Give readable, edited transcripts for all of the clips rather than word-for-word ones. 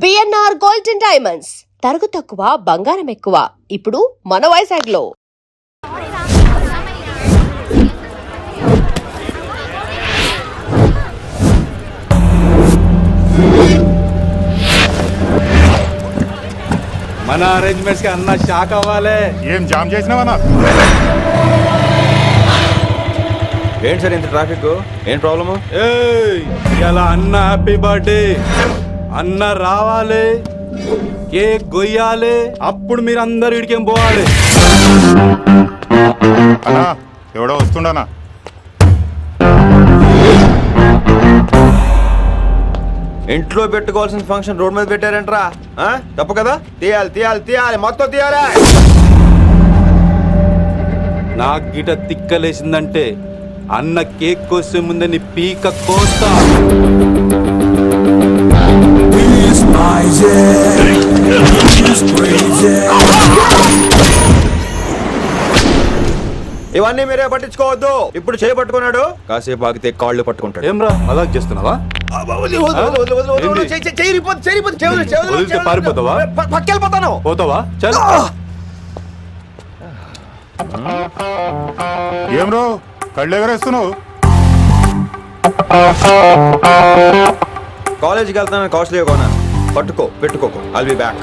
BNR golden diamonds తరుగు తక్కువ బంగారం ఎక్కువ. ఇప్పుడు మన వైజాగ్ లో. మన అరేంజ్మెంట్స్ కి అన్న షాక్ అవ్వాలి. ఏం జామ్ చేసినావన్నా? ఏంటి సార్ ఇంత ట్రాఫిక్? ఏం ప్రాబ్లము? ఇలా అన్న హ్యాపీ బర్త్డే, అన్న రావాలి, కేక్ గొయ్యాలి, అప్పుడు మీరు అందరు ఇడికేం పోవాలి. అన్నా ఎవడో వస్తుండనా? ఇంట్లో పెట్టుకోవాల్సిన ఫంక్షన్ రోడ్ మీద పెట్టారంట్రా. తప్పు కదా? తీయాలి తీయాలి తీయాలి, మొత్తం తీయాలి. నాకు గిట తిక్కలేసిందంటే అన్న కేక్ కోసే ముందే నీ పీక కోస్తా. ఇవన్నీ మీరే పట్టించుకోవద్దు. ఇప్పుడు చేయి పట్టుకున్నాడు, కాసేపు ఆగితే కాళ్ళు పట్టుకుంటాడు. ఏమ్రా మజాక్ చేస్తున్నావా? పారిపోతావా? పక్కెళ్ళిపోతాను. పోతావా? చల్. ఏం రో కళ్ళు ఎగరేస్తున్నావు? కాలేజీకి వెళ్తాను, కాస్ట్లీ కొనా. పట్టుకో, పెట్టుకోకు. I'll be back.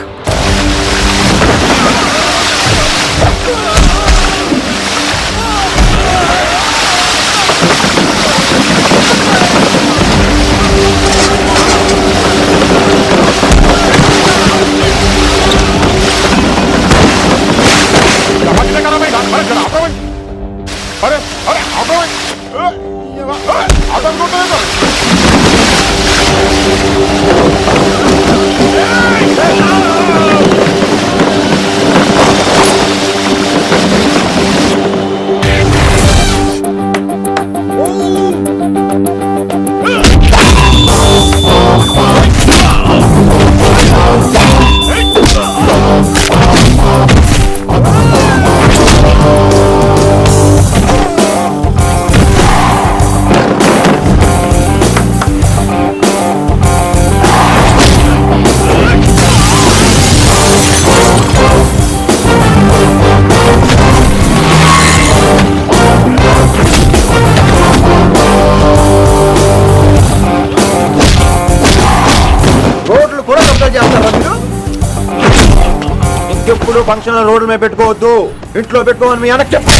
ఇంకెప్పుడు ఫంక్షన్ రోడ్డు మీద పెట్టుకోవద్దు, ఇంట్లో పెట్టుకోమని మీ అన్నకి చెప్పు.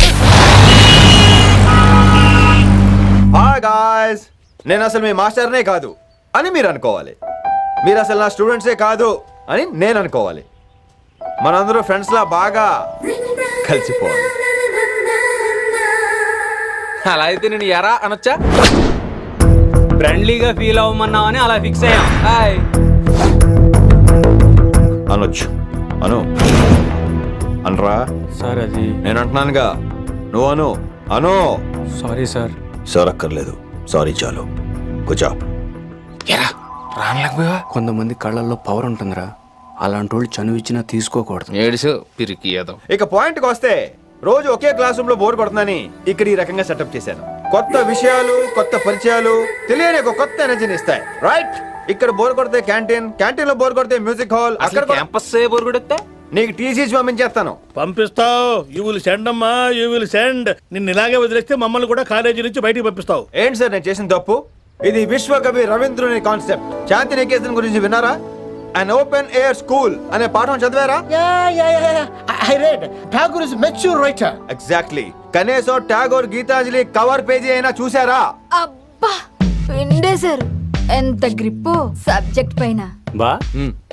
హాయ్ గాయ్స్, నేను అసలు మీ మాస్టర్నే కాదు అని మీరు అనుకోవాలి. మీరు అసలు నా స్టూడెంట్సే కాదు అని నేను అనుకోవాలి. మనందరూ ఫ్రెండ్స్ లా బాగా కలిసిపోవాలి. అలా అయితే నేను ఎరా అనొచ్చా? ఫ్రెండ్లీగా ఫీల్ అవ్వమన్నావని అలా ఫిక్స్ అయ్యాం. హాయ్ అనొచ్చు, అను అనరా. సార్ అది నేను అంటున్నానుగా, నువ్వు అను. అను. Sorry sir. సార్ అక్కర్లేదు, సారీ చాలు. కూర్చో. కొంతమంది కళ్ళల్లో పవర్ ఉంటుందిరా, అలాంటి వాళ్ళు చనువు ఇచ్చినా తీసుకోకూడదు. ఏడుసు పిరికి ఏదో. ఇక పాయింట్కి వస్తే, రోజు ఒకే క్లాస్ రూమ్ లో బోర్ కొడుతుందని ఇక్కడ ఈ రకంగా సెటప్ చేశాను. కొత్త విషయాలు, కొత్త పరిచయాలు తెలియని ఒక కొత్త ఎనర్జీని ఇస్తాయి. రైట్? ఇక్కడ బోర్ కొడితే క్యాంటీన్, క్యాంటీన్ లో బోర్ కొడితే మ్యూజిక్ హాల్, అక్కడ క్యాంపస్ బోర్ కొడితే నీకు టీసీ పంపించేస్తాను. పంపిస్తావు. యూ విల్ సెండ్ అమ్మా, యూ విల్ సెండ్. నిన్ను ఇలాగే వదిలేస్తే మమ్మల్ని కూడా కాలేజీ నుంచి బయటికి పంపిస్తావు. ఏంటి సార్ నేను చేసిన తప్పు? ఇది విశ్వకవి రవీంద్రుని కాన్సెప్ట్. శాంతి నికేతన్ గురించి విన్నారా? An open air school అనే పాఠం చదివారా? I read. Tagore is a mature writer. Exactly. కనీసం టాగోర్ గీతాంజలి కవర్ పేజీ అయినా చూసారా? అబ్బా పిండేశారు. ఎంత గ్రిప్పు సబ్జెక్ట్ పైన. బా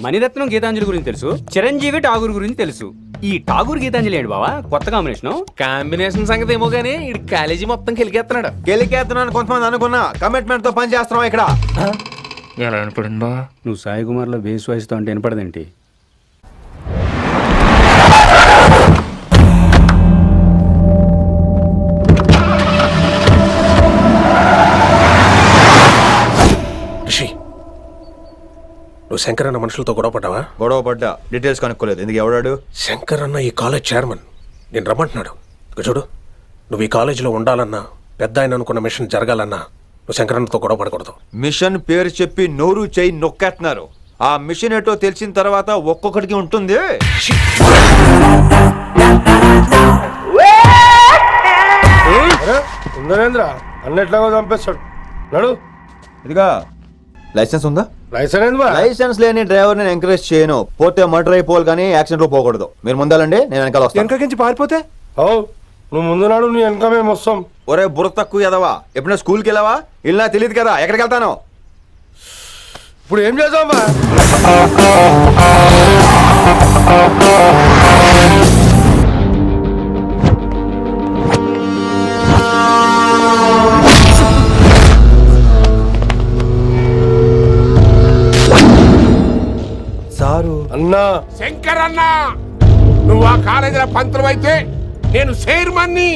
మణిరత్నం గీతాంజలి గురించి తెలుసు, చిరంజీవి ఠాగూర్ గురించి తెలుసు. ఈ ఠాగూర్ గీతాంజలి ఏంటి బావా కొత్త కాంబినేషన్ సంగతి ఏమో గానీ ఈ కాలేజీ మొత్తం కెలికేస్తున్నాడు. గెలికేస్తున్నాను కొంతమంది అనుకున్నా, కమిట్మెంట్ తో పని చేస్తున్నాం ఇక్కడ. ఎలా అనిపడిందా? నువ్వు సాయి కుమార్ లో బేస్ వాయిస్తో అంటే వినపడదేంటి? నువ్వు శంకర్ అన్న మనుషులతో గొడవ పడ్డావా? గొడవ పడ్డా, డీటెయిల్స్ కనుక్కోలేదు. ఎందుకు? ఎవడాడు? శంకర్ అన్న ఈ కాలేజ్ చైర్మన్, నేను రమ్మంటున్నాడు. ఇక చూడు, నువ్వు ఈ కాలేజీలో ఉండాలన్నా, పెద్ద ఆయన అనుకున్న మిషన్ జరగాలన్నా నువ్వు శంకర్ అన్నతో గొడవ పడకూడదు. మిషన్ పేరు చెప్పి నోరు చేయి నొక్కేస్తున్నారు. ఆ మిషన్ ఏటో తెలిసిన తర్వాత ఒక్కొక్కడికి ఉంటుంది. ఉందనేంద్ర అన్నెట్లాగో చంపేస్తాడు నడు. ఇదిగా లైసెన్స్ ఉందా? లైసెన్స్ లైసెన్స్ లేని డ్రైవర్ నేను ఎంకరేజ్ చేయను. పోతే మర్డర్ అయిపోవాలి కానీ యాక్సిడెంట్ లో పోకూడదు. మీరు ముందాలండి, నేను వెనకాల వస్తాను. వెనకకించి పారిపోతే నువ్వు ముందు నాడు నీ వెనక మేము వస్తాం. ఒరే బుర్ర తక్కువ ఎదవా, ఎప్పుడైనా స్కూల్కి వెళ్ళావా? ఇలా తెలియదు కదా ఎక్కడికి వెళ్తాను. ఇప్పుడు ఏం చేద్దామా? సారు అన్నా శంకర్ అన్న, నువ్వు ఆ కాలేజీలో పంతులు అయితే నేను చైర్మన్ని.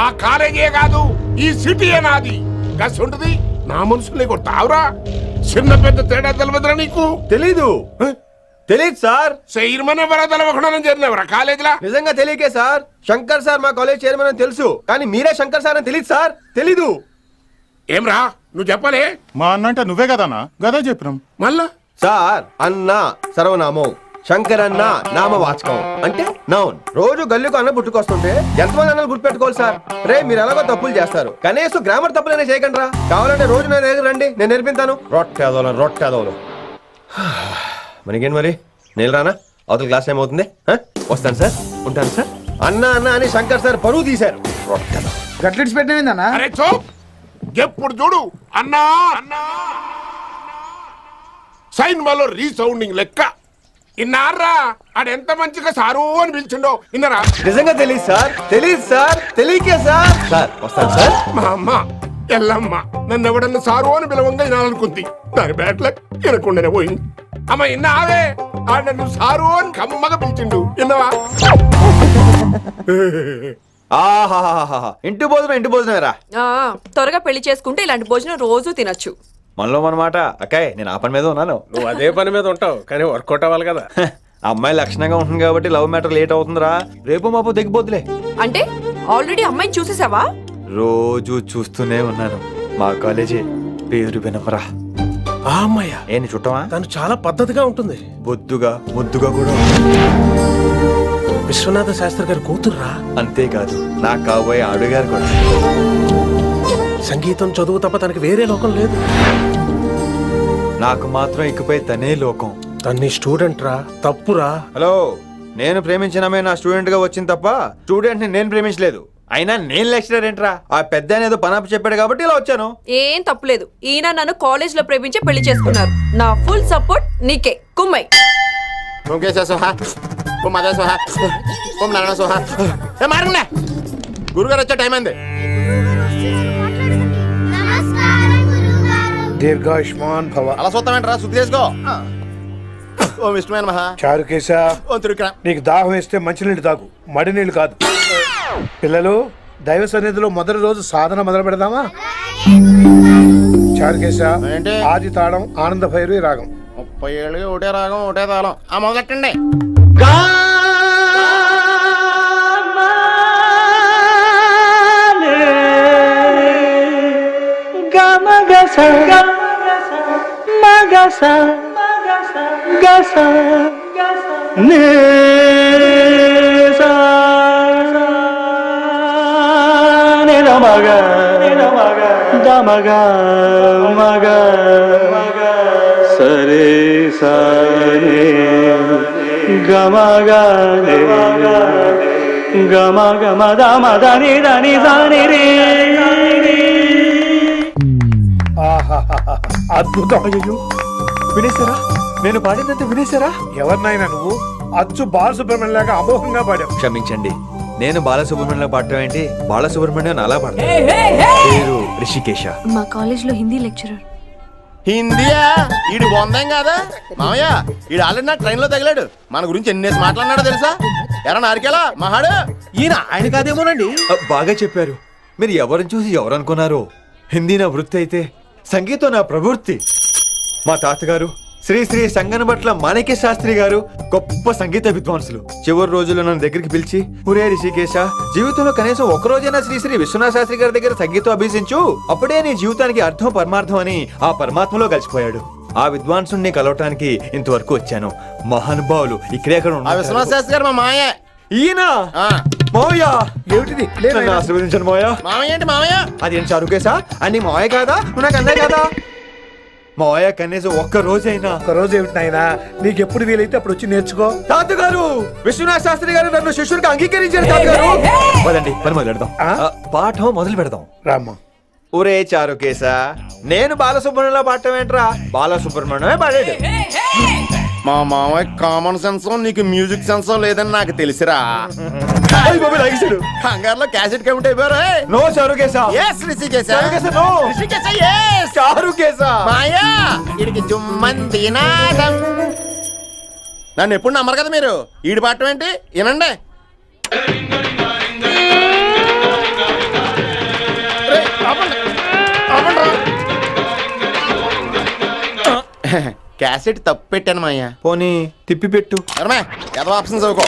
ఆ కాలేజీ కాదు, ఈ సిటీయే నాది. గస్ ఉంటుంది నా మనుషుల్ని కొడతావురా? చిన్న పెద్ద తేడా తెలియదురా నీకు? తెలీదు తెలీదు సార్. చైర్మన్ ఎవరో తెలవకుండా చేరినవరా కాలేజీలో? నిజంగా తెలియకే సార్. శంకర్ సార్ మా కాలేజ్ చైర్మన్ అని తెలుసు, కానీ మీరే శంకర్ సార్ అని తెలియదు సార్. తెలీదు. ఏమ్రా నువ్వు చెప్పలే? మా అన్న అంటే నువ్వే కదన్నా, గదా చెప్పినాం. మళ్ళా సార్ అన్న సర్వనామం, శంకర్ అన్న నామవాచకం అంటే నౌన్. రోజు గల్లుకు అన్న పుట్టుకొస్తుంటే ఎంతమంది అన్నలు గుర్తుపెట్టుకోవాలి సార్? రే మీరు ఎలాగో తప్పులు చేస్తారు, కనీసం గ్రామర్ తప్పులైనా చేయకండి రా. కావాలంటే రోజు నా దగ్గర రండి, నేను నేర్పిస్తాను. రొట్టెదోలం మనకేంటి మరి? నేను రానా? అవతల క్లాస్ టైం అవుతుంది. వస్తాను సార్, ఉంటాను సార్. అన్న అన్న అని శంకర్ సార్ పరువు తీశారు. గట్లెట్స్ పెట్టినా అరే చో, ఎప్పుడు చూడు అన్నా అన్నా. సైన్ మాలో రీసౌండింగ్ లెక్క. ఇన్నారా ఆడెంత మంచిగా సారు అని పిలిచిండో ఇన్నరా? నిజంగా తెలియదు సార్, తెలియదు సార్, తెలియకే సార్. సార్ వస్తాను సార్. మా అమ్మ ఎల్లమ్మ నన్ను ఎవడన్నా సారు అని పిలవంగా వినాలనుకుంది. దాని బ్యాట్లక్ వినకుండానే పోయింది. అమ్మ ఇన్నావే, ఆడ నన్ను సారు అని కమ్మగా పిలిచిండు. విన్నవా? ఆహాహాహా, ఇంటి భోజనం రా. త్వరగా పెళ్లి చేసుకుంటే ఇలాంటి భోజనం రోజు తినొచ్చు. మనలో మనమాట. అక్కాయ్ నేను ఆ పని మీద ఉన్నాను. నువ్వు అదే పని మీద ఉంటావు, కానీ వర్కౌట్ అవ్వాలి కదా. అమ్మాయి లక్షణంగా ఉంటుంది కాబట్టి లవ్ మ్యాటర్ లేట్ అవుతుందిరా. రేపు మాపు దిగిపోతులే. అంటే ఆల్రెడీ అమ్మాయిని చూసేసావా? రోజు చూస్తూనే ఉన్నాను. మా కాలేజీ పేరు వినమరా. ఆ అమ్మాయ ఏంటి చుట్టమా? తను చాలా పద్ధతిగా ఉంటుంది. బొద్దుగా ముద్దుగా కూడా. విశ్వనాథ శాస్త్రి గారి కూతుర్రా. అంతేకాదు నా కాబోయే ఆడుగారు కూడా. సంగీతం చదువు తప్ప తనకి వేరే లోకం లేదు. నాకు మాత్రం ఇకపై తనే లోకం. తన్ని స్టూడెంట్ రా, తప్పురా. హలో, నేను ప్రేమించినమే నా స్టూడెంట్ గా వచ్చింది తప్ప స్టూడెంట్ ని నేను ప్రేమించలేదు. అయినా నేను లెక్చరర్ ఏంట్రా? ఆ పెద్ద ఏదో పనాపు చెప్పాడు కాబట్టి ఇలా వచ్చాను. ఏం తప్పులేదు. ఈయన నన్ను కాలేజ్ లో ప్రేమించి పెళ్లి చేసుకున్నారు. నా ఫుల్ సపోర్ట్ నీకే. కుమ్మై గురుగారు వచ్చే టైం అయింది. దీర్ఘాయుష్మాన్ భవ. అలా చూస్తామంటారా? శుద్ధి చేసుకో. ఓ ఇష్టమైన మహా చారుకేశ, నీకు దాహం వేస్తే మంచినీళ్ళు తాగు, మడి నీళ్ళు కాదు. పిల్లలు, దైవ సన్నిధిలో మొదటి రోజు సాధన మొదలు పెడదామా? చారుకేశ, ఆది తాళం ఆనంద భైరవి రాగం. 30 ఏళ్ళు ఒకటే రాగం ఒకటే తాళం. ఆ మొదలెట్టండి. సరే సరే గమ గమ గమ దమ దని దని దని రే. అద్భుతం. అయ్యో, వినేశారా? నేను పాడిందంటే వినేశారా? ఎవరినైనా నువ్వు అచ్చు బాలసుబ్రహ్మణ్యం లాగా అమోఘంగా పాడావు. క్షమించండి, నేను బాలసుబ్రహ్మణ్యంలో పాడటం ఏంటి? బాలసుబ్రహ్మణ్యం అలా పాడతాను. పేరు రిషికేశ. మా కాలేజ్ లో హిందీ లెక్చరర్. హిందీయా? ఈడు బొందేం కాదా మామయ్య? ఈడు ఆల్రెడీ నా ట్రైన్ లో తగిలాడు. మన గురించి ఎన్నేసి మాట్లాడినాడో తెలుసా? ఎరా నారికేలా మహాడు. ఈయన ఆయన కాదేమోనండి. బాగా చెప్పారు. మీరు ఎవరిని చూసి ఎవరు అనుకున్నారు? హిందీ నా వృత్తి అయితే సంగీతం నా ప్రవృత్తి. మా తాతగారు శ్రీ శ్రీ సంగనబట్ల మాణిక్య శాస్త్రి గారు గొప్ప సంగీత విద్వాంసులు. చివరి రోజుల్లో నన్ను దగ్గరికి పిలిచి, ఒరే రిషికేశ, జీవితంలో కనీసం ఒక రోజైనా శ్రీ శ్రీ విశ్వనాథ శాస్త్రి గారి దగ్గర సంగీతం అభ్యసించు, అప్పుడే నీ జీవితానికి అర్థం పరమార్థం అని ఆ పరమాత్మలో కలిసిపోయాడు. ఆ విద్వాంసుని కలవటానికి ఇంతవరకు వచ్చాను. మహానుభావులు ఇక్కడే అక్కడ ఉన్నారు. విశ్వనాథ్ శాస్త్రి గారు మా మాయ. ఈయన మావయ్య ఏమిటిది నన్ను ఆశీర్వదించండి మావయ్య. మామయ్య ఏంటి మామయ్య? అదేంటి చారుకేసా అని మావయ్య కాదా? నువ్వు నాకు అన్నయ్య కాదా? మావయ్య కనీసం ఒక్క రోజైనా. ఒక రోజు ఏమిటి నాయనా, నీకు ఎప్పుడు వీలైతే అప్పుడు వచ్చి నేర్చుకో. తాతగారు విశ్వనాథ్ శాస్త్రి గారు నన్ను శిష్యుడికి అంగీకరించారు. తాతగారు పదండి పని మొదలు పెడదాం. పాఠం మొదలు పెడదాం. రామ్మా. ఒరే చారుకేశా, నేను బాలసుబ్రహ్మణ్యంలో పాడటం ఏంట్రా? బాలసుబ్రహ్మణ్యమే పాడాడు. మా మామయ్య కామన్ సెన్స్ నీకు మ్యూజిక్ సెన్స్ లేదని నాకు తెలిసిరా. కంగారులో క్యాసెట్ కమిట్ అయిపోయారు. No Charukesha. Yes Rishikesha. Charukesha, no. Rishikesha, yes. Charukesha. మాయా వీడికి జుమ్మంది నాదం. నన్ను ఎప్పుడు నమ్మరు కదా మీరు. ఈడి పాడటం ఏంటి వినండి. క్యాసెట్ తప్పు పెట్టాను మాయ్యా. పోనీ తిప్పి పెట్టు. ఏదో ఆప్షన్ చదువుకో.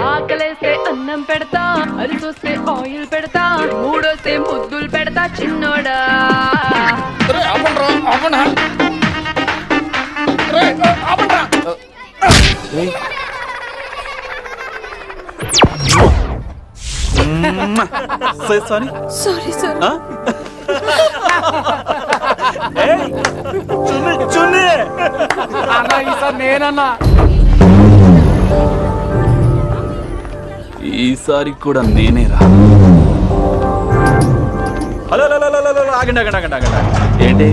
ఆకలేస్తే అన్నం పెడతా, అరిసొస్తే ఆయిల్ పెడతా, మూడోస్తే ముద్దులు పెడతా చిన్నోడా. Sorry sir. నేనన్నా ఈసారి కూడా నేనేరా. హలో ఆగండి ఆగండి ఆగండి ఆగండి. ఏంటి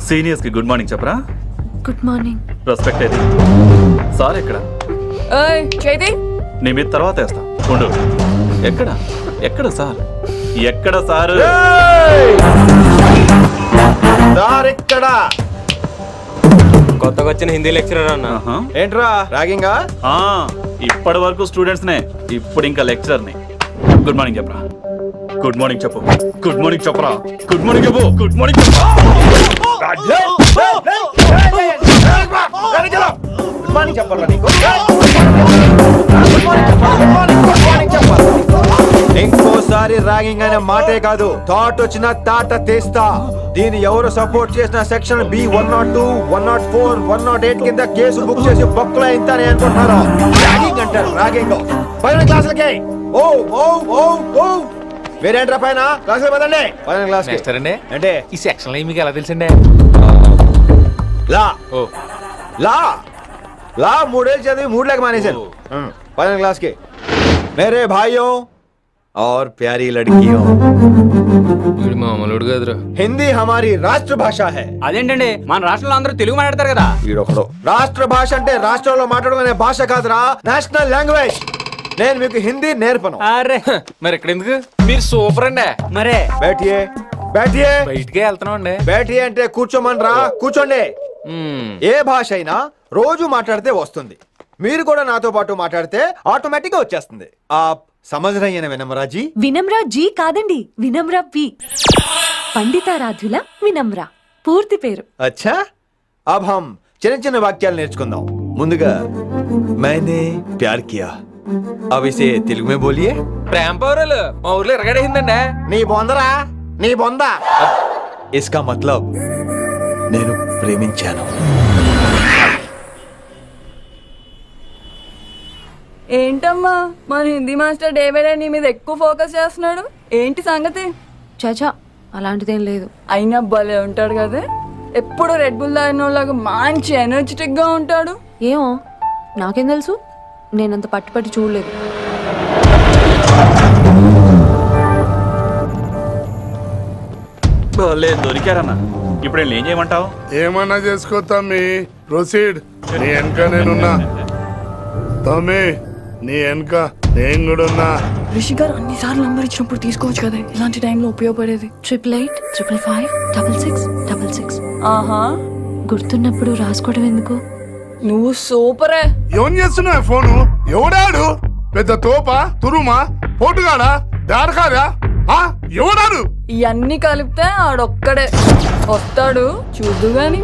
సీనియర్స్ కి గుడ్ మార్నింగ్ చెప్పరా? Good morning. రెస్పెక్ట్ ఏది? సార్ ఎక్కడ? చేతి నీ మీద తర్వాత వేస్తా ఉండు. ఎక్కడ ఎక్కడ సార్? ఎక్కడ సార్? ఇక్కడ కొత్తగా వచ్చిన హిందీ లెక్చరర్ అన్న. ఏంట్రా ర్యాగింగా? ఇప్పటి వరకు స్టూడెంట్స్ నే, ఇప్పుడు ఇంకా లెక్చరర్ ని. గుడ్ మార్నింగ్ చెప్పరా. గుడ్ మార్నింగ్ చెప్పు. గుడ్ మార్నింగ్ చెప్పరా. గుడ్ మార్నింగ్ చెప్పు. గుడ్ మార్నింగ్ ఇంకోసారి ర్యాగింగ్ అనే మాటే కాదు, థాట్ వచ్చిన తాట తీస్తా. దీన్ని ఎవరు సపోర్ట్ చేసిన సెక్షన్ బి 102, 104, 108 కింద కేసు బుక్ చేసి బొక్కలో ఇంతనే అనుకుంటున్నారు. ర్యాగింగ్ అంటారు ర్యాగింగ్. పైన క్లాసులకి ఓ ఓ ఓ ఓ వేరేంట్రా పైన క్లాసులు పదండి. పైన క్లాస్ అండి అంటే ఈ సెక్షన్ లో మీకు ఎలా తెలిసిండే? లా లా లా 3 ఏళ్ళు చదివి 3 లేక మానేశాను. పైన क्लास के मेरे भाइयों और प्यारी लड़कियों, వీడు మామూలుడు కాదురా. हिंदी हमारी राष्ट्र भाषा है. అదేంటండి మన రాష్ట్రంలో అందరూ తెలుగు మాట్లాడతారు కదా. రాష్ట్ర భాష అంటే రాష్ట్రంలో మాట్లాడుకునే భాష కాదురా, నేషనల్ లాంగ్వేజ్. నేను మీకు హిందీ నేర్పను. అరే మరి ఇక్కడ ఎందుకు? మీరు సూపర్ అండి. మరే బైఠియే బైఠియే. బయటికే వెళ్తున్నాం అండి. బైఠియే అంటే కూర్చోమనరా, కూర్చోండి. ఏ భాష అయినా రోజు మాట్లాడితే వస్తుంది. మీరు కూడా నాతో పాటు మాట్లాడితే ఆటోమేటిక్ గా వచ్చేస్తుంది. ఆప్ సమझ रही हैं विनम्रा जी? వినమ్రా జీ కాదండి, వినమ్రా పి. పండితారాధ్యుల వినమ్రా పూర్తి పేరు. अच्छा अब हम చిన్న చిన్న వాక్యాలు నేర్చుకుందాం. ముందుగా मैंने प्यार किया. अब इसे తెలుగు में बोलिए. ప్రేమ పౌరులు మా ఊర్లో ఎరగడేసిందండి. నీ బొందరా, నీ బొంద. इसका मतलब నేను ప్రేమించాను. ఏంటమ్మా మన Hindi master day by day నీ మీద ఎక్కువ ఫోకస్ చేస్తున్నాడు. ఏంటి సంగతి? చాచా అలాంటిదేం లేదు. అయినా భలే ఉంటాడు కదా, ఎప్పుడు రెడ్ బుల్ తాగినోళ్ళగా మంచి ఎనర్జెటిక్ గా ఉంటాడు. ఏమో నాకేం తెలుసు, నేనంత పట్టుపట్టి చూడలేదు. దొరికారన్నా. ఇప్పుడు ఏం చేయమంటావు? ఏమన్నా చేసుకో తమ్మి, ప్రొసీడ్. నీ వెనక నేనున్నా తమ్మి, నీ వెనక నేను కూడా ఉన్నా. రిషి గారు అన్నిసార్లు నంబర్ ఇచ్చినప్పుడు తీసుకోవచ్చు కదా, ఇలాంటి టైంలో ఉపయోగపడేది. 88855566. ఆహా, గుర్తున్నప్పుడు రాసుకోవడం ఎందుకు? నువ్వు సూపరే. ఏం చేస్తున్నావు ఫోను? ఎవడాడు? పెద్ద తోప, తురుమా, పోటుగాడా, దారకారా? ఎవడాడు? ఇవన్నీ కలిపితే ఆడొక్కడే వస్తాడు, చూద్దు గాని.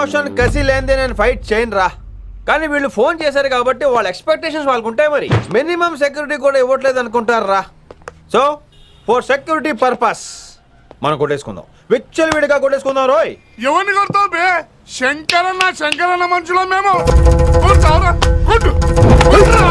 ఎమోషన్ కసి లేనిదే నేను ఫైట్ చేయను రా. కానీ వీళ్ళు ఫోన్ చేశారు కాబట్టి వాళ్ళ ఎక్స్పెక్టేషన్స్ వాళ్ళకు ఉంటాయి. మరి మినిమం సెక్యూరిటీ కూడా ఇవ్వట్లేదు అనుకుంటారు రా. సో ఫర్ సెక్యూరిటీ పర్పస్ మనం కొట్టేసుకుందాం, విచ్చలు విడిగా కొట్టేసుకుందాం. రోయ్ ఎవరిని కొడతావు బే? శంకరన్న మనుషులో మేము. కొట్టావురా, కొట్టు, కొట్టురా.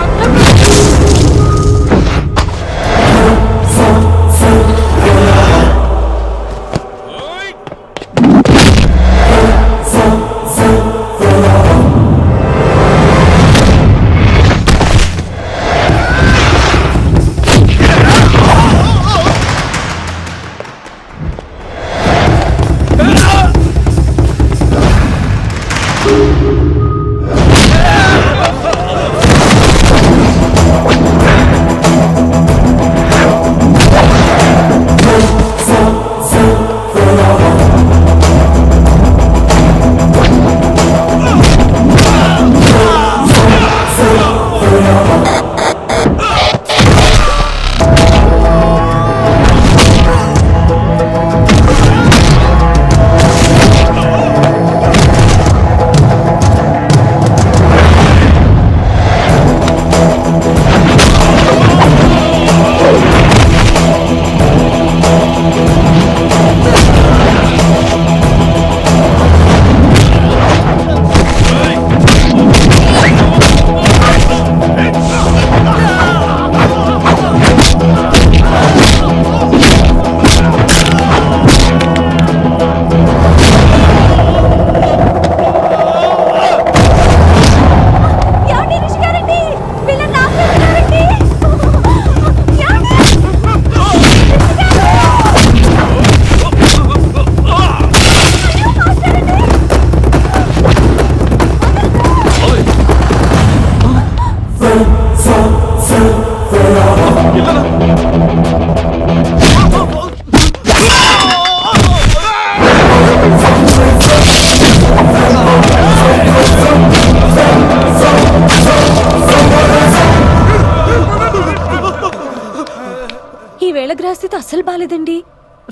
గ్రహస్థితి అస్సలు బాలేదండి.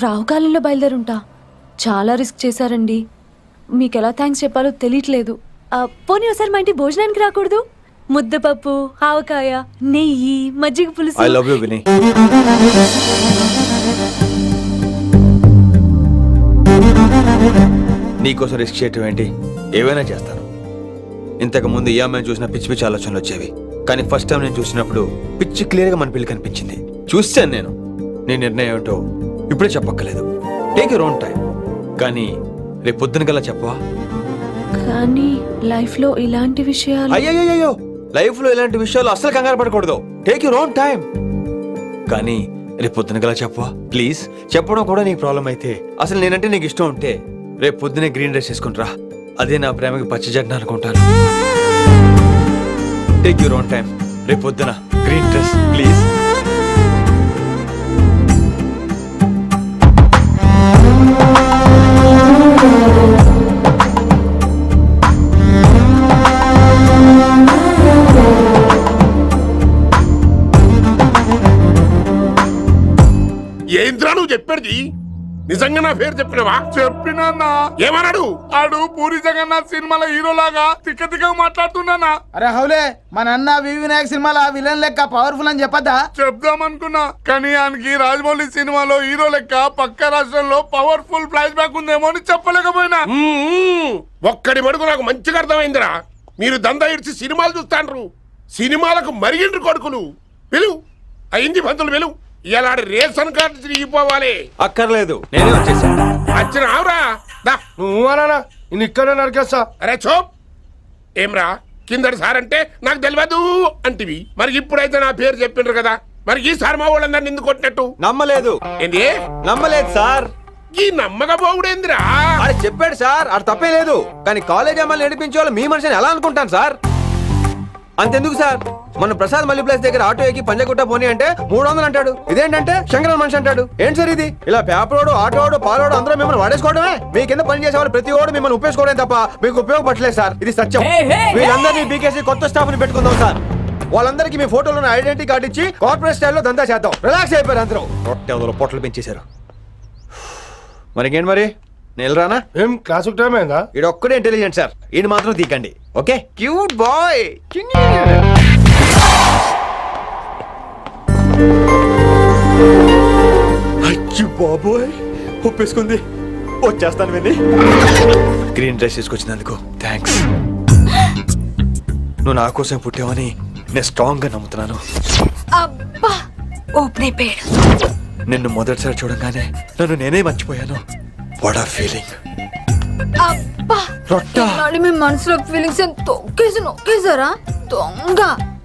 రావుకాలంలో బయలుదేరుంటా. చాలా రిస్క్ చేశారండి. మీకు ఎలా థ్యాంక్స్ చెప్పాలో తెలియట్లేదు. పోనీ ఒకసారి మా ఇంటి భోజనానికి రాకూడదు? ముద్దపప్పు, ఆవకాయ, నెయ్యి, మజ్జిగ పులుసు. I love you Vini. నీకోసం రిస్క్ చేయటం ఏంటి? ఏవైనా చేస్తాను. ఇంతకు ముందు ఈ అమ్మాయిని చూసిన పిచ్చి పిచ్చి ఆలోచనలు వచ్చేవి, కానీ ఫస్ట్ టైం నేను చూసినప్పుడు పిచ్చి క్లియర్గా మన పిల్లి కనిపించింది. చూశాను నేను. నీ నిర్ణయం ఏంటో ఇప్పుడే చెప్పక్కర్లేదు. Take your own time. కానీ రేపు పొద్దున గల చెప్పవా? కానీ లైఫ్లో ఇలాంటి విషయాలు. అయ్యో, లైఫ్లో ఇలాంటి విషయాలు అస్సలు కంగారు పడకూడదు. Take your own time. కానీ రేపు పొద్దున గల చెప్పవా ప్లీజ్? చెప్పడం కూడా నీకు ప్రాబ్లం అయితే, అసలు నేనంటే నీకు ఇష్టం ఉంటే రేపు పొద్దునే గ్రీన్ డ్రెస్ వేసుకుంటారా. అదే నా ప్రేమకి పచ్చి జెండా అనుకుంటాను. Take your own time. రేపు పొద్దున గ్రీన్ డ్రెస్ ప్లీజ్. ఏంద్రా నువ్వు చెప్పేది? నిజంగా నా పేరు చెప్పినవా? చెప్పినా. ఏమన్నాడు? ఆడు పూరి జగన్నాథ్ సినిమాలో హీరో లాగా తిక్క తిక్క మాట్లాడుతున్నానా? అరే హౌలే, మన అన్న వినాయక్ సినిమాలో విలన్ లెక్క పవర్ఫుల్ అని చెప్పద్దా? చెప్దామనుకున్నా, కానీ ఆయనకి రాజమౌళి సినిమాలో హీరో లెక్క పక్క రాష్ట్రంలో పవర్ఫుల్ ఫ్లాష్ బ్యాక్ ఉందేమో అని చెప్పలేకపోయినా. ఒక్కడి మడుగు నాకు మంచిగా అర్థమైందిరా. మీరు దందా ఇడ్చి సినిమాలు చూస్తాండ్రు. సినిమాలకు మరిగిండ్రు కొడుకులు. పిలువు అయింది పంతులు, పిలువు. ఇలా రేషన్ కార్డు తిరిగిపోవాలి. అక్కర్లేదు, నేనే వచ్చేసాను. వచ్చిన ఆవురా. నువ్వు అనా నేను ఇక్కడ నరికేస్తా. అరే చోప్. ఏమ్రా కిందటి సార్ అంటే నాకు తెలియదు అంటివి, మరి ఇప్పుడైతే నా పేరు చెప్పిండ్రు కదా, మరి ఈ సార్ మా వాళ్ళందరినీ ఎందుకు కొట్టినట్టు? నమ్మలేదు. ఏంది? నమ్మలేదు సార్. ఈ నమ్మకపోవుడేందిరా? ఆడ చెప్పాడు సార్, ఆడ తప్పే లేదు. కానీ కాలేజ్ అమ్మాయిలు నడిపించే వాళ్ళు మీ మనిషిని ఎలా అనుకుంటాను సార్? అంతెందుకు సార్, మన ప్రసాద్ మల్లి ప్లేస్ దగ్గర ఆటో ఎక్కి పంజగుట్ట పోనీ అంటే 300 అంటాడు. ఇదేంటంటే శంకరన్ మనిషి అంటాడు. ఏంటి సార్ ఇది? ఇలా పేపరోడు, ఆటోడు, పాలోడు అందరూ మిమ్మల్ని వాడేసుకోవడమే. మీ కింద పని చేసేవాళ్ళు ప్రతి ఓడు మిమ్మల్ని ఉపయోగించుకోవడం తప్ప మీకు ఉపయోగపడలేదు సార్. ఇది సత్యం. వీళ్ళందరినీ బీకేసి కొత్త స్టాఫ్ ని పెట్టుకుందాం సార్. వాళ్ళందరికీ మీ ఫోటోలో ఐడెంటిటీ కార్డు ఇచ్చి కార్పొరేట్ స్టైల్లో దందా చేద్దాం. రిలాక్స్ అయిపోయారు అందరూ. పొట్టలు పెంచేశారు. మరికేంటి మరి నేను రానా? ఏం క్లాసుకు టైం అయిందా? ఈడు ఒక్కడే ఇంటెలిజెంట్ సార్, ఈయన మాత్రం తీకండి. Okay, cute boy. అయ్యో బాబోయ్, ఒప్పేసుకుంది. వచ్చేస్తాను విని. గ్రీన్ డ్రెస్ తీసుకొచ్చినందుకు థ్యాంక్స్. నువ్వు నా కోసం పుట్టావని నేను స్ట్రాంగ్ గా నమ్ముతున్నాను. అబ్బా ఓపెన్ అయిపోయాడు. నిన్ను మొదటిసారి చూడంగానే నన్ను నేనే మర్చిపోయాను. వాట్ ఆ ఫీలింగ్. అబ్బా రొట్టా. మీ మనసులో ఫీలింగ్స్ తొక్కేసి నొక్కేసారా దొంగ.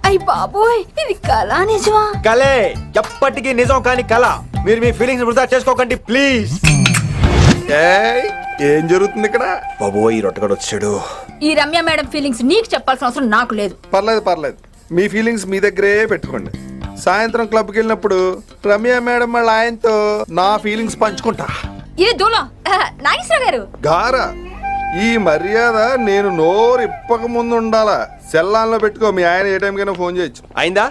అయ్యి బాబోయ్, ఇది కళ నిజమా? కలే, ఎప్పటికీ నిజం కాని కళ. మీరు మీ ఫీలింగ్స్ వృధా చేసుకోకండి ప్లీజ్. ఏం జరుగుతుంది ఇక్కడ? బాబోయ్, ఈ రొట్టగడు వచ్చాడు. ఈ రమ్య మేడం ఫీలింగ్స్ నీకు చెప్పాల్సిన అవసరం నాకు లేదు. పర్లేదు మీ ఫీలింగ్స్ మీ దగ్గరే పెట్టుకోండి. సాయంత్రం క్లబ్కి వెళ్ళినప్పుడు రమ్య మేడం వాళ్ళ ఆయనతో నా ఫీలింగ్స్ పంచుకుంటా. ఏ దూల నాగేశ్వర గారు గారా, ఈ మర్యాద నేను నోరు ఇప్పక ముందు ఉండాలా. సెల్లాన్లో పెట్టుకో, మీ ఆయన ఏ టైంకైనా ఫోన్ చేయొచ్చు. అయిందా?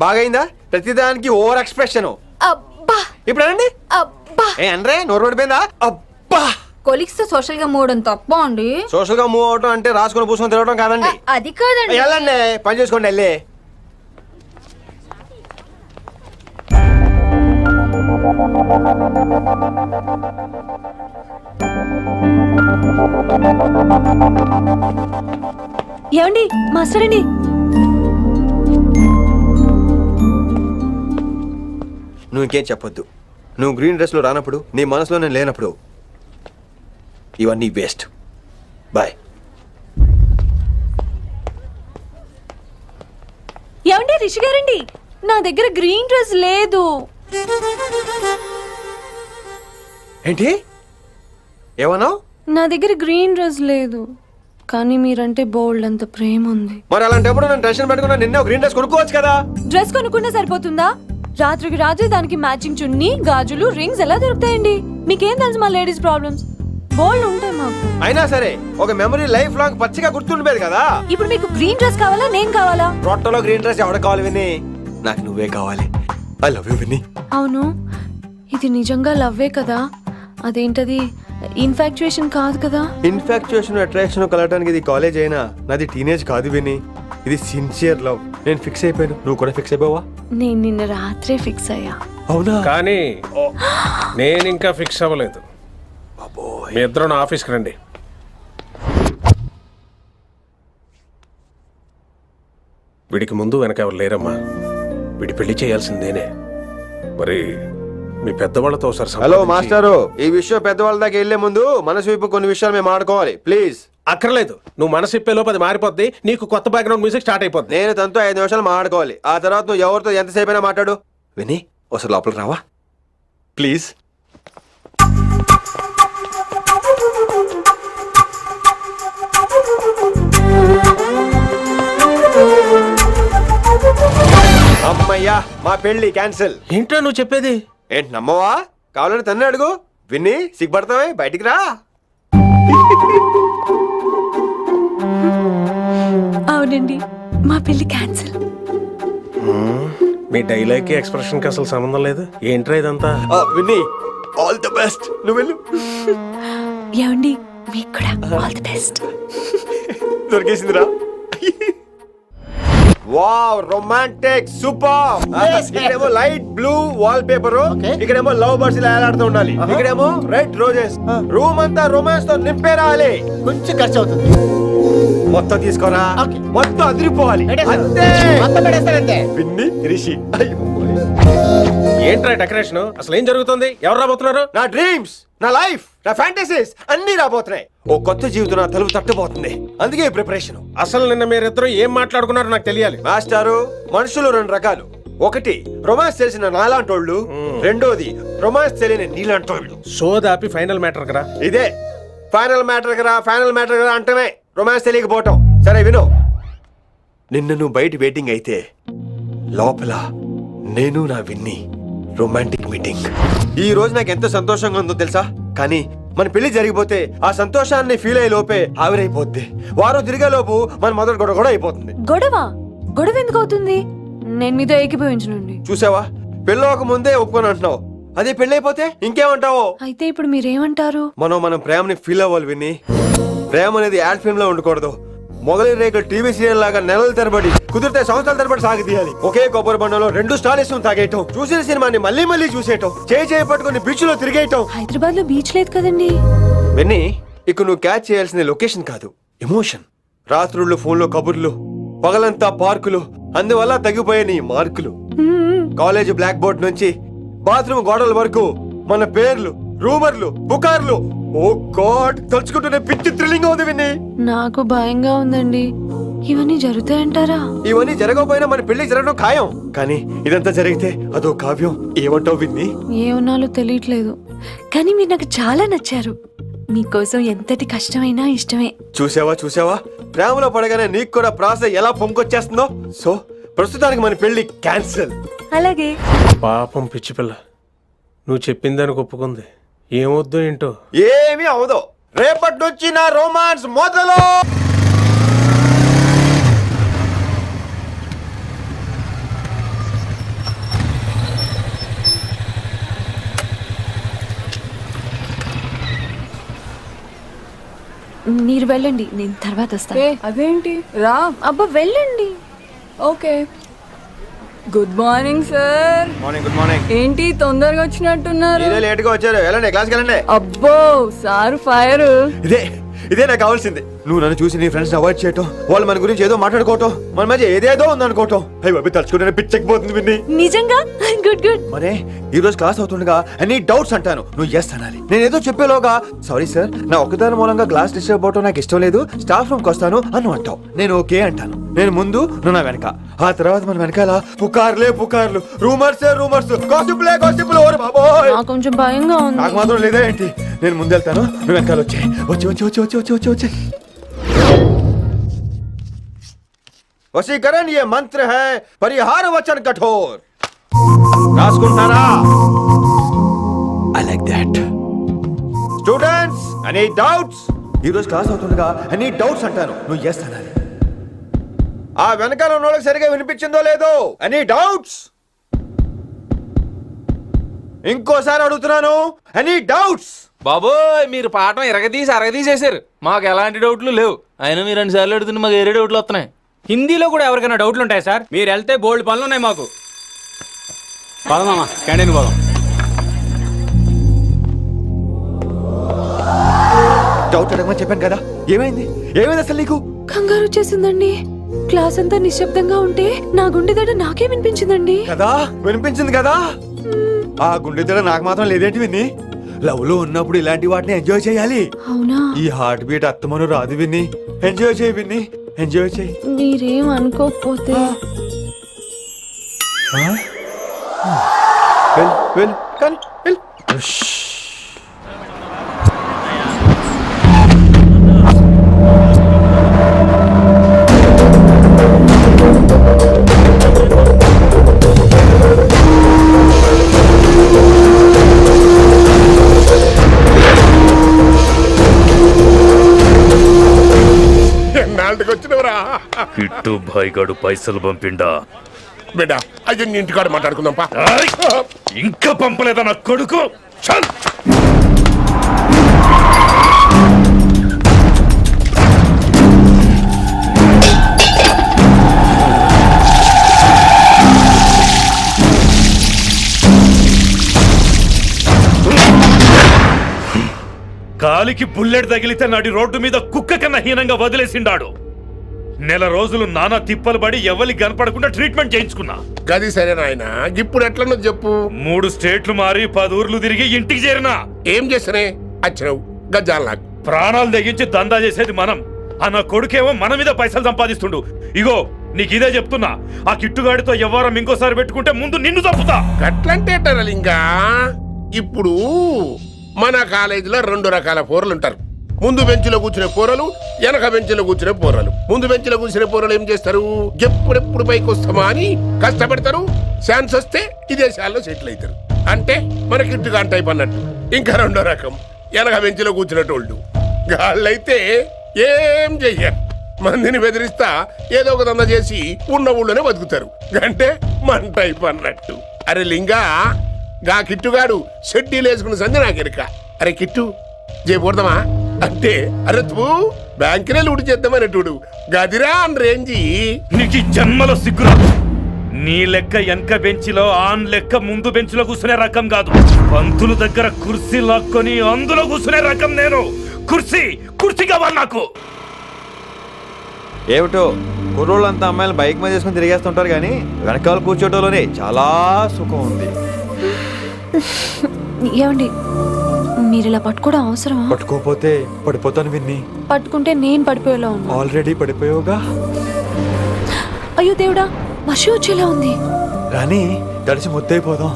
బాగైందా? ప్రతిదానికి ఓవర్ ఎక్స్ప్రెషన్. అబ్బా ఇప్పుడు అనండి. అబ్బా ఏ అనరే, నోరు పడిపోయిందా? అబ్బా. కొలిక్స్ తో సోషల్ గా మూవ్ తప్ప అండి. సోషల్ గా మూవ్ అవటం అంటే రాసుకొని పూసుకొని తిరగడం కాదండి. అది కాదండి. వెళ్ళండి, పని చేసుకోండి. వెళ్ళి ఏమండి మాస్టర్ అండి, నువ్వు ఇంకేం చెప్పొద్దు. నువ్వు గ్రీన్ డ్రెస్ లో రానప్పుడు, నీ మనసులో నేను లేనప్పుడు ఇవన్నీ వేస్ట్. బాయ్. ఏమండి రిషి గారండి, నా దగ్గర గ్రీన్ డ్రెస్ లేదు. ఏంటి ఏమన్నావు? నా దగ్గర గ్రీన్ డ్రెస్ లేదు, కానీ మీరంటే బోల్డ్ అంత ప్రేమ ఉంది. మరి అలాంటప్పుడు నేను టెన్షన్ పెట్టుకున్నా, నిన్నే గ్రీన్ డ్రెస్ కొనుక్కోవచ్చు కదా. డ్రెస్ కొనుక్కున్నా సరిపోతుందా? రాత్రికి రాత్రి దానికి మ్యాచింగ్ చున్నీ, గాజులు, రింగ్స్ ఎలా దొరుకుతాయండి? మీకేం తెలుసు మా లేడీస్ ప్రాబ్లమ్స్? బోల్డ్ ఉంటాయి మాకు. అయినా సరే ఒక మెమరీ లైఫ్ లాంగ్ పచ్చిగా గుర్తుండిపోయేది కదా. ఇప్పుడు మీకు గ్రీన్ డ్రెస్ కావాలా, నేను కావాలా? రొట్టలో గ్రీన్ డ్రెస్ ఎవడ కావాలి విని? నాకు నువ్వే కావాలి. ఐ లవ్ యూ విని. అవును, ఇది నిజంగా లవ్వే కదా? అదేంటది ఇన్ఫాక్చుయేషన్ కాదు కదా? ఇన్ఫాక్చుయేషన్ అట్రాక్షన్ కలగడానికి ఇది కాలేజ్ అయినా నాది టీనేజ్ కాదు విని. ఇది సిన్సియర్ లవ్. నేను ఫిక్స్ అయిపోయాను, నువ్వు కూడా ఫిక్స్ అయిపోవా? నేను నిన్న రాత్రే ఫిక్స్ అయ్యా. అవునా? కానీ నేను ఇంకా ఫిక్స్ అవ్వలేదు. మీ ఇద్దరు నా ఆఫీస్కి రండి. వీడికి ముందు వెనక ఎవరు లేరమ్మా. వీడి పెళ్లి చేయాల్సిందేనే. మరి మీ పెద్దవాళ్ళతో ఒకసారి హలో సంప్రదించి- మాస్టారు, ఈ విషయం పెద్దవాళ్ళ దాకా వెళ్లే ముందు మనసు వైపు కొన్ని విషయాలు మేము ఆడుకోవాలి ప్లీజ్. అక్కర్లేదు, నువ్వు మనసు ఇప్పేలోపు అది మారిపోద్ది. నీకు కొత్త బ్యాక్గ్రౌండ్ మ్యూజిక్ స్టార్ట్ అయిపోద్ది. నేను తనతో 5 నిమిషాలు మాట్లాడుకోవాలి. ఆ తర్వాత నువ్వు ఎవరితో ఎంతసేపు అయినా మాట్లాడు. విని ఒకసారి లోపలికి రావా ప్లీజ్? అమ్మయ్యా, మా పెళ్లి క్యాన్సిల్. ఏంటో నువ్వు చెప్పేది? ఏంటి నమ్మవా? కావాలని తన్నే అడుగు. విన్ని సిగ్గుపడతావే, బయటికి రా. అవునండి, మా పెళ్లి క్యాన్సిల్. మీ డైలాగ్ ఎక్స్ప్రెషన్ కి అసలు సంబంధం లేదు. ఏంట్రా ఇదంతా? విన్ని ఆల్ ది బెస్ట్. నువ్వు వెళ్ళు. ఏమండి మీకు కూడా ఆల్ ది బెస్ట్. దొరికేసిందిరా. Wow, romantic, super. ఇక్కడేమో లైట్ బ్లూ వాల్ పేపర్, ఇక్కడేమో లవ్ బర్డ్స్ ఇలా ఏలాడుతూ ఉండాలి, ఇక్కడేమో రెడ్ రోజెస్. రూమ్ అంతా రొమాన్స్ తో నింపే రావాలి. కొంచెం ఖర్చు అవుతుంది. మొత్తం తీసుకోరా, మొత్తం అదిరిపోవాలి. అంతే. పిన్ని రిషి. ఏంట్రా డెకరేషన్? అసలు ఏం జరుగుతుంది? ఎవరు రాబోతున్నారు? నా డ్రీమ్స్, నా లైఫ్, నా ఫ్యాంటసీస్ అన్ని రాబోతున్నాయి. ఓ కొత్త జీవితం నా తలుపు తట్టబోతుంది. అందుకే ప్రిపరేషన్. అసలు నిన్న మీరిద్దరు ఏం మాట్లాడుకున్నారో నాకు తెలియాలి. మాస్టారు, మనుషులు 2 రకాలు. ఒకటి రొమాన్స్ తెలిసిన నాలాంటోళ్ళు, రెండోది రొమాన్స్ తెలియని నీలాంటోళ్ళు. సోదాపి ఫైనల్ మ్యాటర్ కదా. ఇదే ఫైనల్ మ్యాటర్ కదా. ఫైనల్ మ్యాటర్ కదా అంటమే రొమాన్స్ తెలియకపోవటం. సరే విను, నిన్న నువ్వు బయట వెయిటింగ్ అయితే లోపల నేను నా విన్ని రొమాంటిక్ మీటింగ్. ఈ రోజు నాకు ఎంత సంతోషంగా ఉందో తెలుసా? కానీ మన పెళ్లి జరిగిపోతే ఆ సంతోషాన్ని ఫీల్ అయ్యే లోపే ఆవిరైపోద్ది. వారం తిరిగే లోపు మన మొదటి గొడవ కూడా అయిపోతుంది. గొడవ ఎందుకు అవుతుంది? నేను మీతో ఏకీభవించనండి. చూసావా, పెళ్ళవక ముందే ఒప్పుకొని అంటున్నావు. అదే పెళ్ళైపోతే ఇంకేమంటావు? అయితే ఇప్పుడు మీరేమంటారు? మనం ప్రేమని ఫీల్ అవ్వాలి విని. ప్రేమ అనేది యాడ్ ఫిల్మ్ లో ఉండకూడదు. మొగలి రేఖ టీవీ సీరియల్ లాగా నెలల తరబడి, కుదిరితే సంవత్సరాల తరబడి సాగదీయాలి. ఒకే కొబ్బరి బండలో 2 స్టాలిస్ తాగేయటం, చూసిన సినిమాని మళ్ళీ మళ్ళీ చూసేయటం, చేయి పట్టుకుని బీచ్ లో తిరిగేయటం. హైదరాబాద్ లో బీచ్ లేదు కదండి. విన్ని, ఇక నువ్వు క్యాచ్ చేయాల్సిన లొకేషన్ కాదు, ఎమోషన్. రాత్రుళ్ళు ఫోన్లో కబుర్లు, పగలంతా పార్కులు, అందువల్ల తగ్గిపోయే నీ మార్కులు. కాలేజ్ బ్లాక్ బోర్డ్ నుంచి బాత్రూమ్ గోడల వరకు మన పేర్లు, రూమర్లు, పుకార్లు. ఓ గాడ్, తలుచుకుంటూనే పిచ్చి థ్రిల్లింగ్ అవుతుంది విన్ని. నాకు భయంగా ఉందండి. ఇవన్నీ జరుగుతాయంటారా? ఇవన్నీ జరగకపోయినా మన పెళ్లి జరగడం ఖాయం. కానీ ఇదంతా జరిగితే అదో కావ్యం. ఏమంటావు విన్ని? ఏమన్నాలో తెలియట్లేదు, కానీ మీరు నాకు చాలా నచ్చారు. మీకోసం ఎంతటి కష్టమైనా ఇష్టమే. చూసావా, ప్రేమలో పడగానే నీకు కూడా ప్రాస ఎలా పొంకొచ్చేస్తుందో. సో ప్రస్తుతానికి మన పెళ్లి క్యాన్సిల్. అలాగే. పాపం పిచ్చి పిల్ల, నువ్వు చెప్పిందానికి ఒప్పుకుంది. ఏమొద్దు ఏంటో. ఏమీ అవదో. రేపటి నుంచి నా రొమాన్స్ మొదలు. మీరు వెళ్ళండి, నేను తర్వాత వస్తాను. అదేంటి రా. అబ్బా వెళ్ళండి. Okay. Good morning sir. Morning. Good morning. ఏంటి తొందరగా వచ్చినట్టున్నారు? మీరే లేట్ గా వచ్చారు. వెళ్ళండి, క్లాస్కి వెళ్ళండి. అబ్బో సార్ ఫైర్. ఇదే నాకు కావాల్సింది. నువ్వు నన్ను చూసి నీ ఫ్రెండ్స్ అవాయిడ్ చేయటం, వాళ్ళు మన గురించి ఏదో మాట్లాడుకోవటం, మన మధ్య ఏదేదో ఉందనుకోవటం. అయ్యి బాబీ, తలుచుకుంటే పిచ్చెక్కిపోతుంది విన్ని. నిజంగా గుడ్. మరే ఈ రోజు క్లాస్ అవుతుండగా అన్ని డౌట్స్ అంటాను, నువ్వు ఎస్ అనాలి. నేను ఏదో చెప్పేలోగా సారీ సార్, నా ఒక్కదాని మూలంగా క్లాస్ డిస్టర్బ్ అవటం నాకు ఇష్టం లేదు, స్టాఫ్ రూమ్కి వస్తాను అని అంటావు. నేను ఓకే అంటాను. నేను ముందు, నువ్వు నా వెనక. ఆ తర్వాత మన వెనకాల పుకార్లు, రూమర్స్, గాసిప్లే. ఓరి బాబోయ్, నాకు కొంచెం భయంగా ఉంది. నాకు మాత్రం లేదా ఏంటి? నేను ముందు వెళ్తాను, నువ్వు వెనకాల వచ్చి. వశీకరణ ये मंत्र है, परिहार वचन कठोर. రాసుకుంటారా? I like that. Students, any doubts? ఈ రోజు క్లాస్ అవుతుండగా any doubts అంటాను, నువ్వు yes అనాలి. ఆ వెనకాల ఉన్న వాళ్ళకి సరిగా వినిపించిందో లేదో? any doubts? ఇంకోసారి అడుగుతున్నాను, any doubts? బాబోయ్, మీరు పాఠం అరగదీసేశారు. మాకు ఎలాంటి డౌట్లు లేవు. అయినా మీరు 2 సార్లు అడుగుతుంటే మాకు వేరే డౌట్లు వస్తున్నాయి. హిందీలో కూడా ఎవరికైనా డౌట్లు ఉంటాయి సార్? మీరు వెళ్తే బోల్డ్ పనులు ఉన్నాయి మాకు. పదమామా, క్యాంటీన్ పోదాం. డౌట్ అడగమని చెప్పాను కదా, ఏమైంది అసలు నీకు? కంగారు వచ్చేసిందండి. క్లాస్ అంతా నిశ్శబ్దంగా ఉంటే నా గుండె దడ నాకే వినిపించిందండి. కదా, వినిపించింది కదా. ఆ గుండె దడ నాకు మాత్రం లేదేంటి విన్ని? లవ్ లో ఉన్నప్పుడు ఇలాంటి వాటిని ఎంజాయ్ చేయాలి. అవునా? ఈ హార్ట్ బీట్ అత్తమను రాదు విన్ని. ఎంజాయ్ చేయి విన్ని, ఎంజాయ్ చేయి. మీరేం అనుకోకపోతే. వెళ్ళు కానీ వెళ్ళు. ఎన్నాళ్ళకి వచ్చినవరా? కిట్టు భాయ్గాడు పైసలు పంపిండా? బిడ్డ, అయ్యో నీ ఇంటికాడ మాట్లాడుకుందాంపా. ఇంకా పంపలేదా నా కొడుకు? చల్. కాలికి బుల్లెట్ తగిలితే నాటి రోడ్డు మీద కుక్క కన్నా హీనంగా వదిలేసిండాడు. నెల రోజులు నానా తిప్పలు పడి ఎవరికి కనపడకుండా ట్రీట్మెంట్ చేయించుకున్నా. గది సరే నాయన, ఇప్పుడు ఎట్లనో చెప్పు. 3 స్టేట్లు మారి 10 ఊర్లు తిరిగి ఇంటికి చేరినా. ఏం చేస్తానే వచ్చినావు? గజ్జాలు నాకు ప్రాణాలు తెగించి దందా చేసేది మనం. ఆ నా కొడుకేమో మన మీద పైసలు సంపాదిస్తుండు. ఇగో నీకు ఇదే చెప్తున్నా, ఆ కిట్టుగాడితో ఎవరం ఇంకోసారి పెట్టుకుంటే ముందు నిన్ను చంపుతా. గట్లంటే ఇంకా ఇప్పుడు మన కాలేజీలో 2 రకాల పోరలు ఉంటారు. ముందు బెంచ్లో కూర్చునే పోరలు, వెనక బెంచ్లో కూర్చునే పోరలు. ముందు బెంచ్లో కూర్చునే పోరలు ఏం చేస్తారు? ఎప్పుడెప్పుడు పైకి వస్తామా అని కష్టపడతారు. ఛాన్స్ వస్తే విదేశాల్లో సెటిల్ అవుతారు. అంటే మనకి ఇంటిగా టైప్ అన్నట్టు. ఇంకా 2వ రకం వెనక బెంచ్లో కూర్చునేటోళ్ళు. వాళ్ళైతే ఏం చెయ్యరు, మందిని బెదిరిస్తా ఏదో ఒక దంద చేసి ఉన్న ఊళ్ళోనే బతుకుతారు. అంటే మన టైప్ అన్నట్టు. అరే లింగా, గా కిట్టుగాడు షెడ్డీలు వేసుకున్న సంధి నాకు ఎరుక. అరే కిట్టు చేయకూడదమా అంటే అరే తూ బ్యాంకునే లూటు చేద్దామనేటుడు గదిరా అని రేంజి. నీకు ఈ జన్మలో సిగ్గురాదు. నీ లెక్క వెనక బెంచిలో ఆన్ లెక్క ముందు బెంచ్లో కూర్చునే రకం కాదు. పంతులు దగ్గర కుర్చీ లాక్కొని అందులో కూర్చునే రకం నేను. కుర్చీ కావాలి నాకు. ఏమిటో కుర్రోళ్ళంతా అమ్మాయిలు బైక్ మీద చేసుకుని తిరిగేస్తుంటారు కానీ వెనకాల కూర్చోటంలోనే చాలా సుఖం ఉంది. ఏమండి మీరు ఇలా పట్టుకోవడం అవసరమా? పట్టుకోపోతే పడిపోతాను విన్ని. పట్టుకుంటే నేను పడిపోయేలా ఉన్నా. ఆల్రెడీ పడిపోయావుగా. అయ్యో దేవుడా, వర్షం వచ్చేలా ఉంది. రాని తడిసి ముద్దైపోదాం.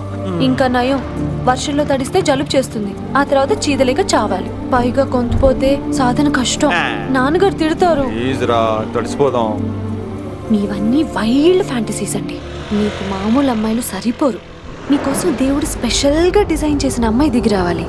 ఇంకా నయం, వర్షంలో తడిస్తే జలుబు చేస్తుంది, ఆ తర్వాత చీదలేక చావాలి. పైగా కొంతపోతే సాధన కష్టం, నాన్నగారు తిడతారు. ప్లీజ్ రా తడిసిపోదాం. మీవన్నీ వైల్డ్ ఫ్యాంటసీస్ అండి. మీకు మామూలు అమ్మాయిలు సరిపోరు. మీకోసం దేవుడు స్పెషల్ గా డిజైన్ చేసిన అమ్మాయి దిగి రావాలి.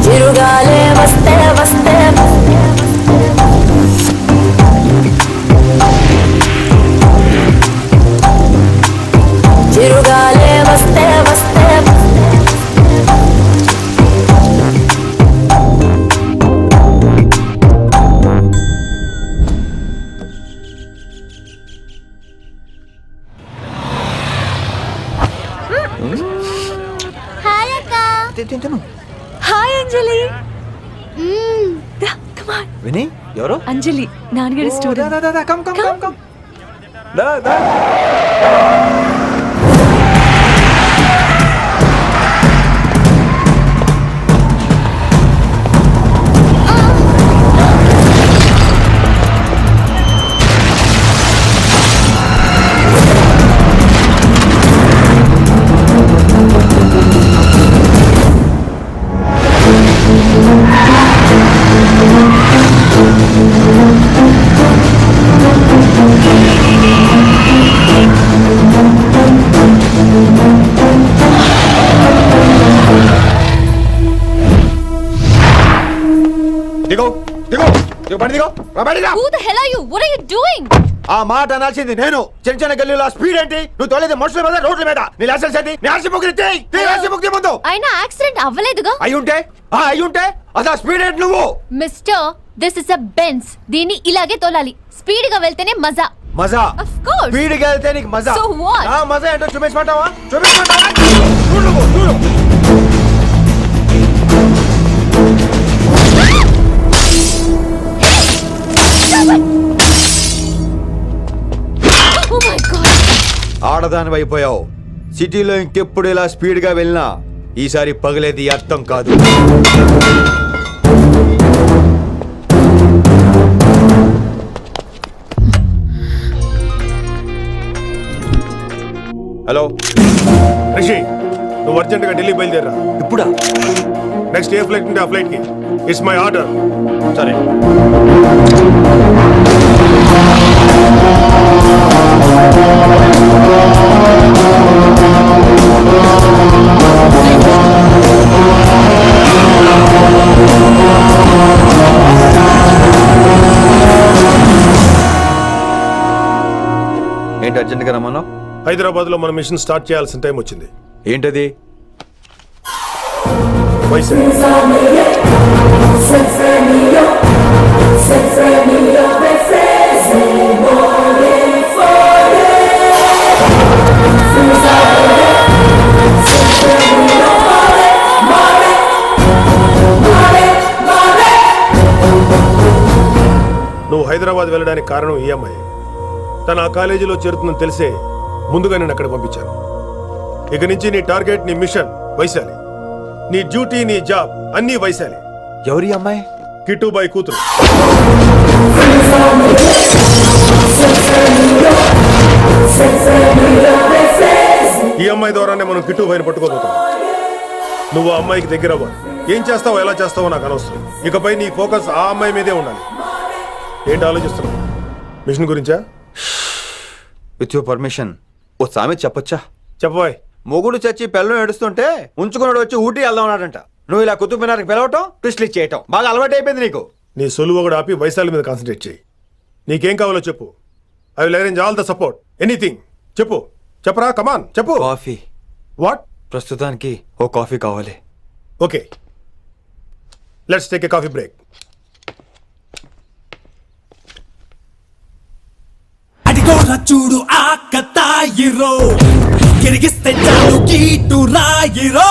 చిరుగాలే వస్తే వస్తే చిరుగాలే వస్తే వస్తే హాయ్ అంజలి. విని ఎవరు? అంజలి, నాన్నగారి student. Who the hell are you? What are you doing? ఆ మాట అనాల్సింది నేను. చిన్న చిన్న గల్లీలో స్పీడ్ ఏంటి? నువ్వు తోలేది మనుషుల మీద, రోడ్ల మీద. నీ లైసెన్స్ ఏంటి? నీ ఆర్సీ బుక్ ఇచ్చేయ్. నీ ఆర్సీ బుక్ ముందు. అయినా యాక్సిడెంట్ అవ్వలేదుగా. అయ్యుంటే అసలు స్పీడ్ ఏంటి నువ్వు? Mister, this is a Benz. దీన్ని ఇలాగే తోలాలి. స్పీడ్ గా వెళ్తేనే మజా. మజా? Of course. స్పీడ్ గా వెళ్తే నీకు మజా. So what? ఆ మజా ఏంటో చూపించమంటావా? చూడు నువ్వు, చూడు. Oh my God. ఆడదాని అయిపోయావు. సిటీలో ఇంకెప్పుడు ఇలా స్పీడ్ గా వెళ్ళినా ఈసారి పగలేది అర్థం కాదు. హలో రిషి, నువ్వు అర్జెంట్ గా ఢిల్లీ బయలుదేరా. ఇప్పుడా? నెక్స్ట్ ఏ ఫ్లైట్ ఉంటే ఆ ఫ్లైట్ కి. It's my order. సరే. ఏంటి అర్జెంట్ గా రమ్మన్నావు? హైదరాబాద్ లో మన మిషన్ స్టార్ట్ చేయాల్సిన టైం వచ్చింది. ఏంటది? నువ్వు హైదరాబాద్ వెళ్ళడానికి కారణం ఈ అమ్మాయి. తను ఆ కాలేజీలో చేరుతుందని తెలిసే ముందుగా నేను అక్కడ పంపించాను. ఇక నుంచి నీ టార్గెట్, నీ మిషన్ వైశాలి. నీ డ్యూటీ, నీ జాబ్ అన్నీ వైశాలి. ఎవరి అమ్మాయి? కిట్టుబాయి కూతురు. ఈ అమ్మాయి ద్వారానే మనం కిట్టుబాయిని పట్టుకోబోతున్నాం. నువ్వు ఆ అమ్మాయికి దగ్గర అవ్వాలి. ఏం చేస్తావో ఎలా చేస్తావో నాకు అనవసరం. ఇకపై నీ ఫోకస్ ఆ అమ్మాయి మీదే ఉండాలి. ఏంటి ఆలోచిస్తున్నావు? మిషన్ గురించా? విత్ యువర్ పర్మిషన్ ఓ సామెత చెప్పొచ్చా? చెప్పబాయ్. మొగుడు చచ్చి పిల్లలు ఏడుస్తుంటే ఉంచుకున్నాడు వచ్చి ఊటీ వెళ్దాం అన్నాడంట. నువ్వు ఇలా కుతుబ్ మినార్కి పిలవటం, ట్విస్ట్లు చేయటం బాగా అలవాటు అయిపోయింది నీకు. నీ సొలువు కూడా ఆపి వైశాలి మీద కాన్సన్ట్రేట్ చేయి. నీకేం కావాలో చెప్పు. I will arrange all the support, anything. చెప్పు, చెప్పరా, కమాన్ చెప్పు. కాఫీ. వాట్? ప్రస్తుతానికి ఓ కాఫీ కావాలి. Okay, let's take a coffee break. అడిగోరా చూడు ఆకతాయిరో, గిరిగిస్తే చాలు కీటు రాయిరో.